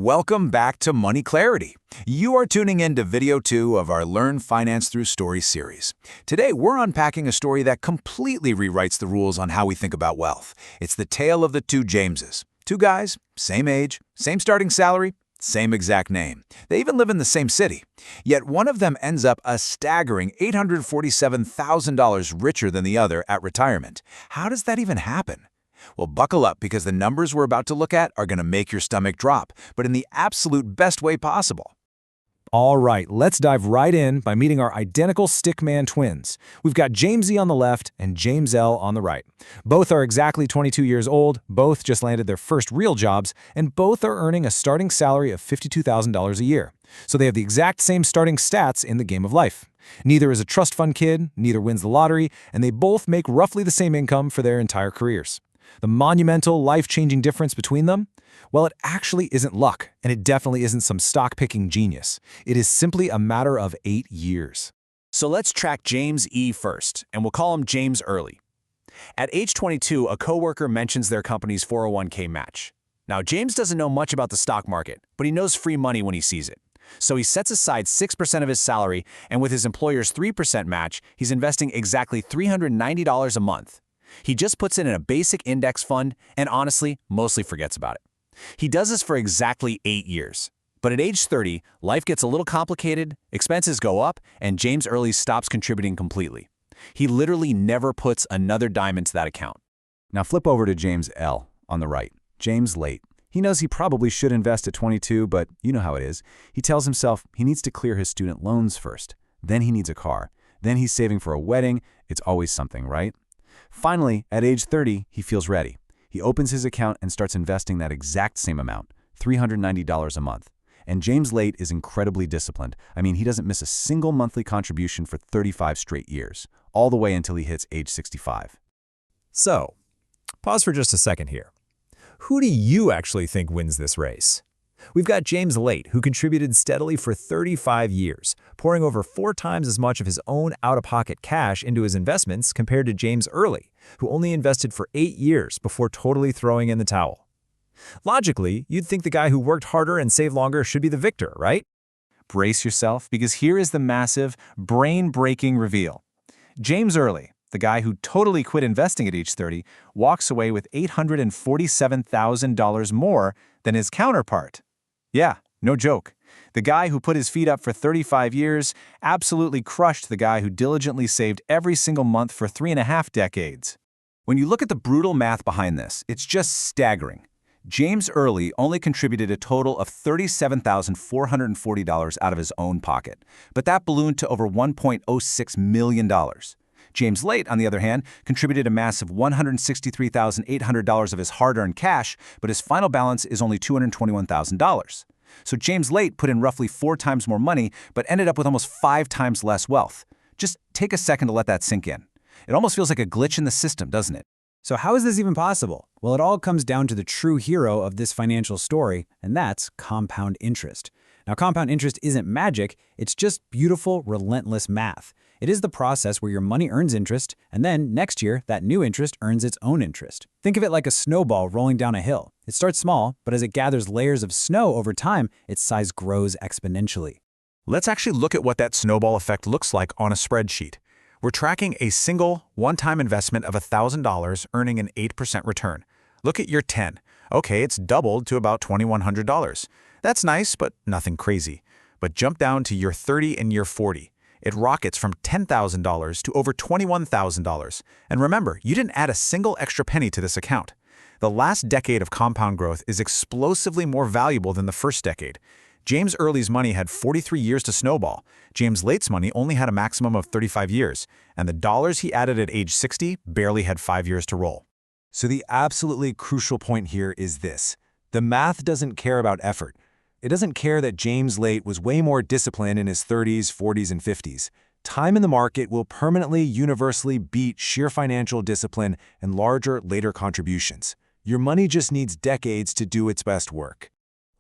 Welcome back to Money Clarity. You are tuning in to video 2 of our Learn Finance Through Stories series. Today, we're unpacking a story that completely rewrites the rules on how we think about wealth. It's the tale of the two Jameses. Two guys, same age, same starting salary, same exact name. They even live in the same city. Yet one of them ends up a staggering $847,000 richer than the other at retirement. How does that even happen? Well, buckle up because the numbers we're about to look at are going to make your stomach drop, but in the absolute best way possible. All right, let's dive right in by meeting our identical stickman twins. We've got James E on the left and James L on the right. Both are exactly 22 years old, both just landed their first real jobs, and both are earning a starting salary of $52,000 a year. So they have the exact same starting stats in the game of life. Neither is a trust fund kid, neither wins the lottery, and they both make roughly the same income for their entire careers. The monumental, life-changing difference between them? Well, it actually isn't luck, and it definitely isn't some stock-picking genius. It is simply a matter of 8 years. So let's track James E first, and we'll call him James Early. At age 22, a coworker mentions their company's 401k match. Now, James doesn't know much about the stock market, but he knows free money when he sees it. So he sets aside 6% of his salary, and with his employer's 3% match, he's investing exactly $390 a month. He just puts it in a basic index fund and honestly, mostly forgets about it. He does this for exactly 8 years. But at age 30, life gets a little complicated, expenses go up, and James Early stops contributing completely. He literally never puts another dime into that account. Now flip over to James L on the right. James late. He knows he probably should invest at 22, but you know how it is. He tells himself he needs to clear his student loans first. Then he needs a car. Then he's saving for a wedding. It's always something, right? Finally, at age 30, he feels ready. He opens his account and starts investing that exact same amount, $390 a month. And James Late is incredibly disciplined. I mean, he doesn't miss a single monthly contribution for 35 straight years, all the way until he hits age 65. So, pause for just a second here. Who do you actually think wins this race? We've got James Late, who contributed steadily for 35 years, pouring over 4 times as much of his own out-of-pocket cash into his investments compared to James Early, who only invested for 8 years before totally throwing in the towel. Logically, you'd think the guy who worked harder and saved longer should be the victor, right? Brace yourself, because here is the massive, brain-breaking reveal. James Early, the guy who totally quit investing at age 30, walks away with $847,000 more than his counterpart. Yeah, no joke. The guy who put his feet up for 35 years absolutely crushed the guy who diligently saved every single month for 3.5 decades. When you look at the brutal math behind this, it's just staggering. James Early only contributed a total of $37,440 out of his own pocket, but that ballooned to over $1.06 million. James Late, on the other hand, contributed a massive $163,800 of his hard-earned cash, but his final balance is only $221,000. So James Late put in roughly 4 times more money, but ended up with almost 5 times less wealth. Just take a second to let that sink in. It almost feels like a glitch in the system, doesn't it? So how is this even possible? Well, it all comes down to the true hero of this financial story, and that's compound interest. Now, compound interest isn't magic, it's just beautiful, relentless math. It is the process where your money earns interest, and then next year, that new interest earns its own interest. Think of it like a snowball rolling down a hill. It starts small, but as it gathers layers of snow over time, its size grows exponentially. Let's actually look at what that snowball effect looks like on a spreadsheet. We're tracking a single, one-time investment of $1,000 earning an 8% return. Look at year 10. Okay, it's doubled to about $2,100. That's nice, but nothing crazy. But jump down to year 30 and year 40. It rockets from $10,000 to over $21,000. And remember, you didn't add a single extra penny to this account. The last decade of compound growth is explosively more valuable than the first decade. James Early's money had 43 years to snowball. James Late's money only had a maximum of 35 years, and the dollars he added at age 60 barely had 5 years to roll. So the absolutely crucial point here is this. The math doesn't care about effort. It doesn't care that James Late was way more disciplined in his 30s, 40s, and 50s. Time in the market will permanently, universally beat sheer financial discipline and larger, later contributions. Your money just needs decades to do its best work.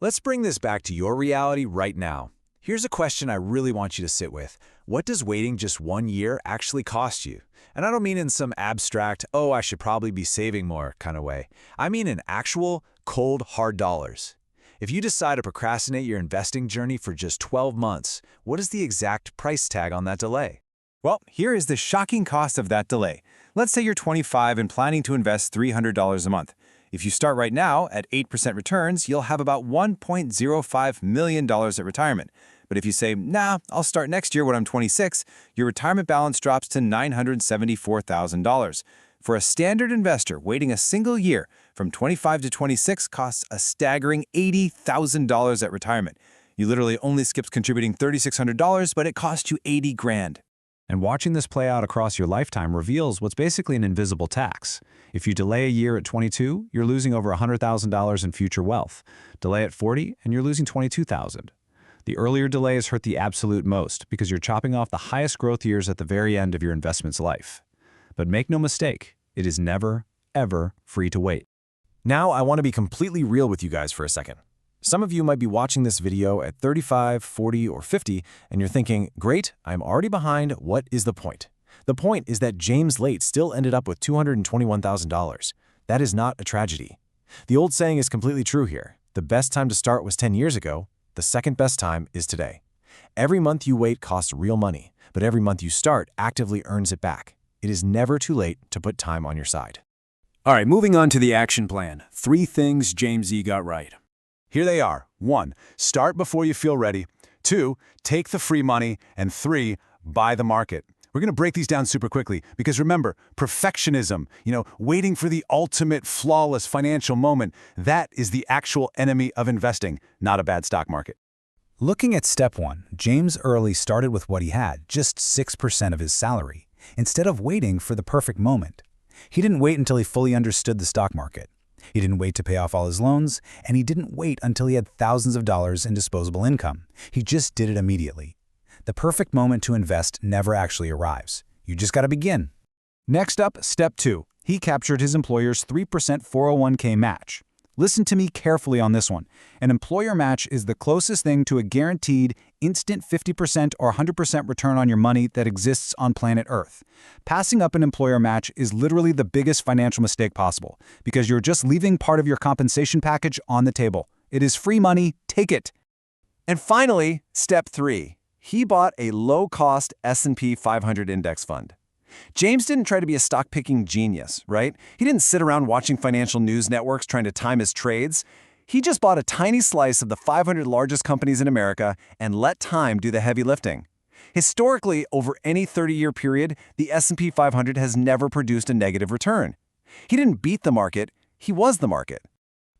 Let's bring this back to your reality right now. Here's a question I really want you to sit with. What does waiting just 1 year actually cost you? And I don't mean in some abstract, oh, I should probably be saving more kind of way. I mean in actual, cold, hard dollars. If you decide to procrastinate your investing journey for just 12 months, what is the exact price tag on that delay? Well, here is the shocking cost of that delay. Let's say you're 25 and planning to invest $300 a month. If you start right now at 8% returns, you'll have about $1.05 million at retirement. But if you say, nah, I'll start next year when I'm 26, your retirement balance drops to $974,000. For a standard investor, waiting a single year from 25 to 26 costs a staggering $80,000 at retirement. You literally only skipped contributing $3,600, but it cost you $80,000. And watching this play out across your lifetime reveals what's basically an invisible tax. If you delay a year at 22, you're losing over $100,000 in future wealth. Delay at 40, and you're losing $22,000. The earlier delays hurt the absolute most because you're chopping off the highest growth years at the very end of your investment's life. But make no mistake, it is never, ever free to wait. Now I want to be completely real with you guys for a second. Some of you might be watching this video at 35, 40, or 50, and you're thinking, great, I'm already behind, what is the point? The point is that James Late still ended up with $221,000. That is not a tragedy. The old saying is completely true here. The best time to start was 10 years ago. The second best time is today. Every month you wait costs real money, but every month you start actively earns it back. It is never too late to put time on your side. All right, moving on to the action plan. 3 things James E. got right. Here they are. 1. Start before you feel ready. 2. Take the free money. And 3. Buy the market. We're going to break these down super quickly because remember, perfectionism, waiting for the ultimate flawless financial moment, that is the actual enemy of investing, not a bad stock market. Looking at step 1, James Early started with what he had, just 6% of his salary, instead of waiting for the perfect moment. He didn't wait until he fully understood the stock market. He didn't wait to pay off all his loans, and he didn't wait until he had thousands of dollars in disposable income. He just did it immediately. The perfect moment to invest never actually arrives. You just got to begin. Next up, step 2. He captured his employer's 3% 401k match. Listen to me carefully on this one. An employer match is the closest thing to a guaranteed, instant 50% or 100% return on your money that exists on planet Earth. Passing up an employer match is literally the biggest financial mistake possible because you're just leaving part of your compensation package on the table. It is free money, take it. And finally, step 3. He bought a low-cost S&P 500 index fund. James didn't try to be a stock-picking genius, right? He didn't sit around watching financial news networks trying to time his trades. He just bought a tiny slice of the 500 largest companies in America and let time do the heavy lifting. Historically, over any 30-year period, the S&P 500 has never produced a negative return. He didn't beat the market, he was the market.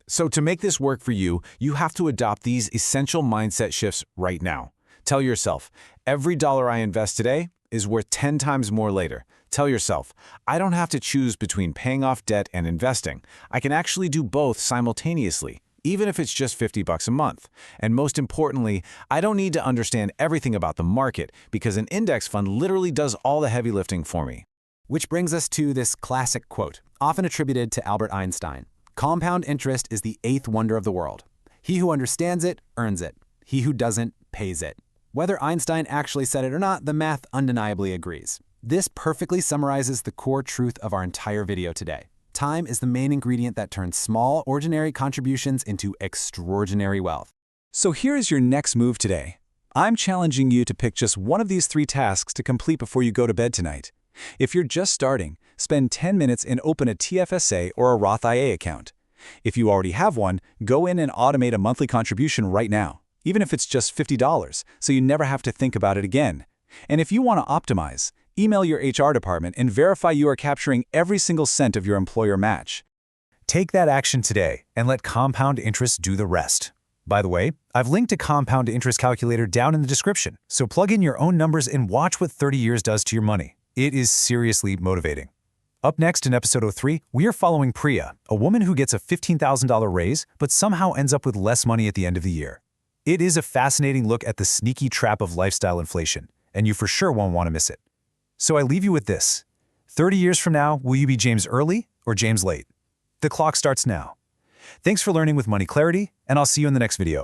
So to make this work for you, you have to adopt these essential mindset shifts right now. Tell yourself, every dollar I invest today is worth 10 times more later. Tell yourself, I don't have to choose between paying off debt and investing. I can actually do both simultaneously, even if it's just $50 a month. And most importantly, I don't need to understand everything about the market because an index fund literally does all the heavy lifting for me. Which brings us to this classic quote, often attributed to Albert Einstein. Compound interest is the 8th wonder of the world. He who understands it, earns it. He who doesn't, pays it. Whether Einstein actually said it or not, the math undeniably agrees. This perfectly summarizes the core truth of our entire video today. Time is the main ingredient that turns small, ordinary contributions into extraordinary wealth. So here is your next move today. I'm challenging you to pick just one of these 3 tasks to complete before you go to bed tonight. If you're just starting, spend 10 minutes and open a TFSA or a Roth IRA account. If you already have one, go in and automate a monthly contribution right now, even if it's just $50, so you never have to think about it again. And if you want to optimize, email your HR department and verify you are capturing every single cent of your employer match. Take that action today and let compound interest do the rest. By the way, I've linked a compound interest calculator down in the description, so plug in your own numbers and watch what 30 years does to your money. It is seriously motivating. Up next in episode 03, we are following Priya, a woman who gets a $15,000 raise but somehow ends up with less money at the end of the year. It is a fascinating look at the sneaky trap of lifestyle inflation, and you for sure won't want to miss it. So I leave you with this. 30 years from now, will you be James Early or James Late? The clock starts now. Thanks for learning with MoneyClarity, and I'll see you in the next video.